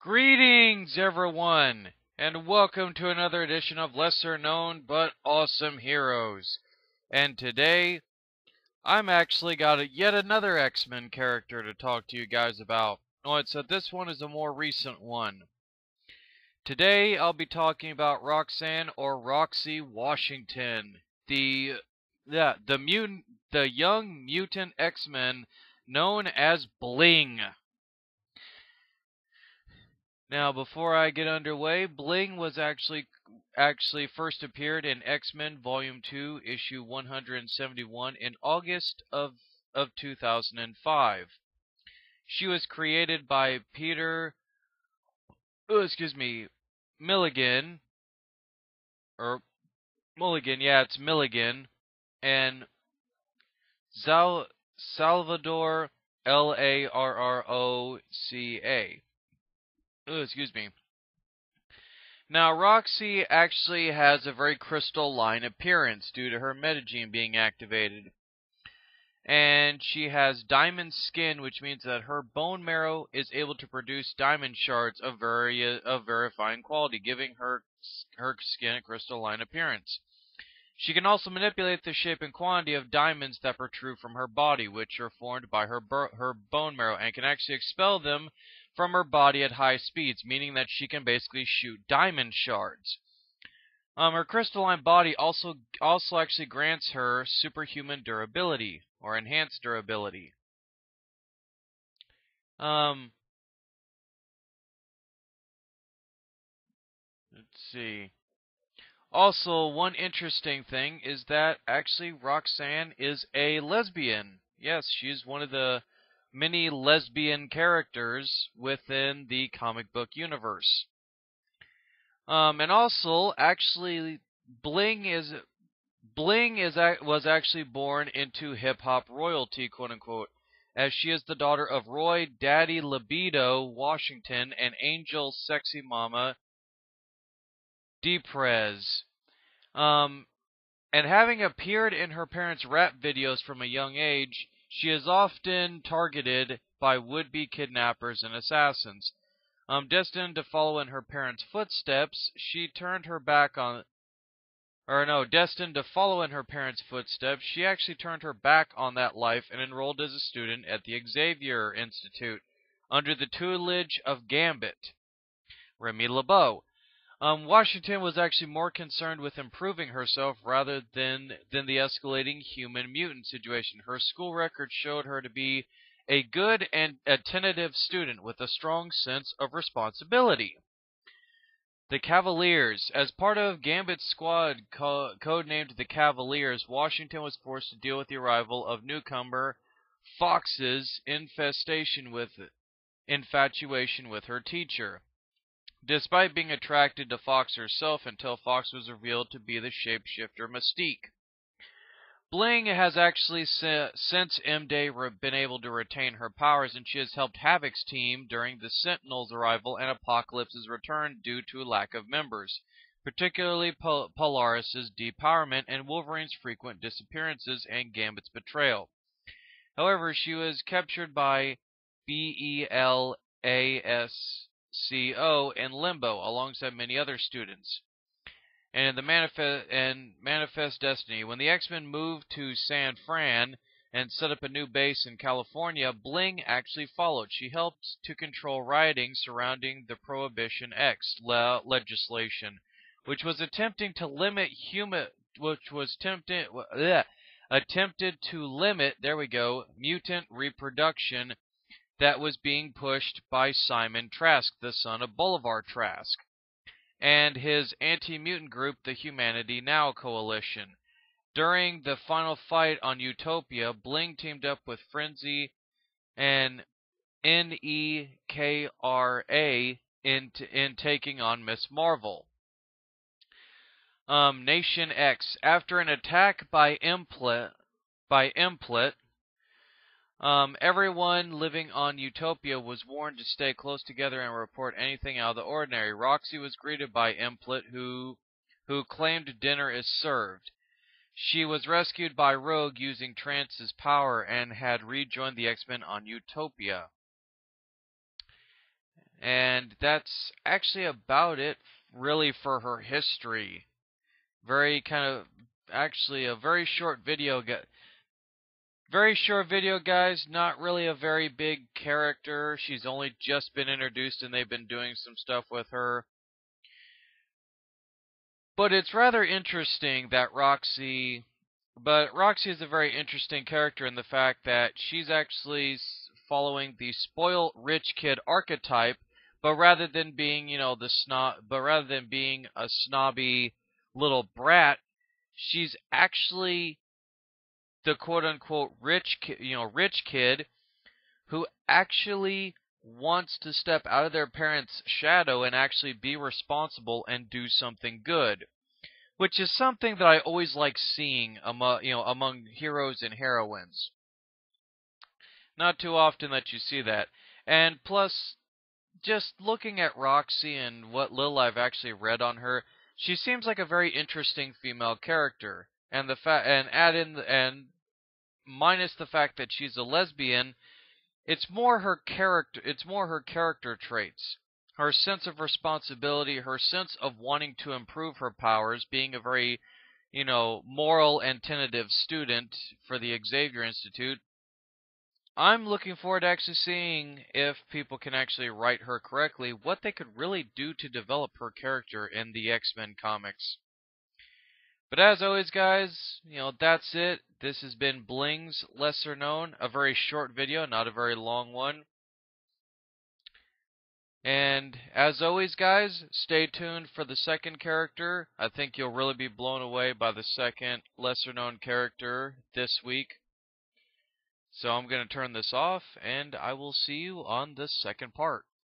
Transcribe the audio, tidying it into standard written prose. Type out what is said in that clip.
Greetings, everyone, and welcome to another edition of Lesser Known But Awesome Heroes. And today, I'm actually got yet another X-Men character to talk to you guys about. So this one is a more recent one. Today, I'll be talking about Roxanne or Roxy Washington, the young mutant X-Men known as Bling. Now, before I get underway, Bling was actually first appeared in X-Men Volume 2, Issue 171 in August of 2005. She was created by Peter, Milligan, or Mulligan, yeah, it's Milligan, and Salvador Larroca. Now, Roxy actually has a very crystalline appearance due to her metagene being activated. And she has diamond skin, which means that her bone marrow is able to produce diamond shards of verifying quality, giving her skin a crystalline appearance. She can also manipulate the shape and quantity of diamonds that protrude from her body, which are formed by her bone marrow, and can actually expel them from her body at high speeds, meaning that she can basically shoot diamond shards. Her crystalline body also actually grants her superhuman durability, or enhanced durability. Let's see. Also, one interesting thing is that actually Roxanne is a lesbian. Yes, she's one of the many lesbian characters within the comic book universe. And also, actually, Bling was actually born into hip hop royalty, quote unquote, as she is the daughter of Roy Daddy Libido Washington and Angel Sexy Mama Deprez. And having appeared in her parents' rap videos from a young age, she is often targeted by would-be kidnappers and assassins. Destined to follow in her parents' footsteps, destined to follow in her parents' footsteps, she actually turned her back on that life and enrolled as a student at the Xavier Institute under the tutelage of Gambit, Remy LeBeau. Washington was actually more concerned with improving herself rather than the escalating human-mutant situation. Her school record showed her to be a good and attentive student with a strong sense of responsibility. The Cavaliers. As part of Gambit's squad, codenamed the Cavaliers, Washington was forced to deal with the arrival of newcomer Fox's infatuation with her teacher, despite being attracted to Fox herself until Fox was revealed to be the shapeshifter Mystique. Bling has actually since M-Day been able to retain her powers, and she has helped Havoc's team during the Sentinel's arrival and Apocalypse's return due to lack of members, particularly Polaris's depowerment and Wolverine's frequent disappearances and Gambit's betrayal. However, she was captured by BELASCO in Limbo alongside many other students. And in the Manifest Destiny, when the X-Men moved to San Fran and set up a new base in California, Bling actually followed. She helped to control rioting surrounding the Prohibition X legislation, which was attempted to limit mutant reproduction that was being pushed by Simon Trask, the son of Bolivar Trask, and his anti-mutant group, the Humanity Now Coalition. During the final fight on Utopia, Bling teamed up with Frenzy and NEKRA in taking on Miss Marvel. Nation X. After an attack by Implet, everyone living on Utopia was warned to stay close together and report anything out of the ordinary. Roxy was greeted by Implet, who claimed dinner is served. She was rescued by Rogue using Trance's power and had rejoined the X-Men on Utopia. And that's actually about it, really, for her history. Very kind of, actually, a very short video. Very short video, guys. Not really a very big character. She's only just been introduced, and they've been doing some stuff with her. But it's rather interesting that Roxy. But Roxy is a very interesting character in the fact that she's actually following the spoiled rich kid archetype, but rather than being, but rather than being a snobby little brat, she's actually the quote unquote rich kid who actually wants to step out of their parents' shadow and actually be responsible and do something good, which is something that I always like seeing among heroes and heroines. Not too often that you see that. And plus, just looking at Roxy and what little I've actually read on her, she seems like a very interesting female character. And minus the fact that she's a lesbian, it's more her character. It's more her character traits, her sense of responsibility, her sense of wanting to improve her powers, being a very, moral and tentative student for the Xavier Institute. I'm looking forward to actually seeing if people can actually write her correctly, what they could really do to develop her character in the X-Men comics. But as always, guys, that's it. This has been Bling's Lesser Known, a very short video, not a very long one. And as always, guys, stay tuned for the second character. I think you'll really be blown away by the second lesser known character this week. So I'm going to turn this off, and I will see you on the second part.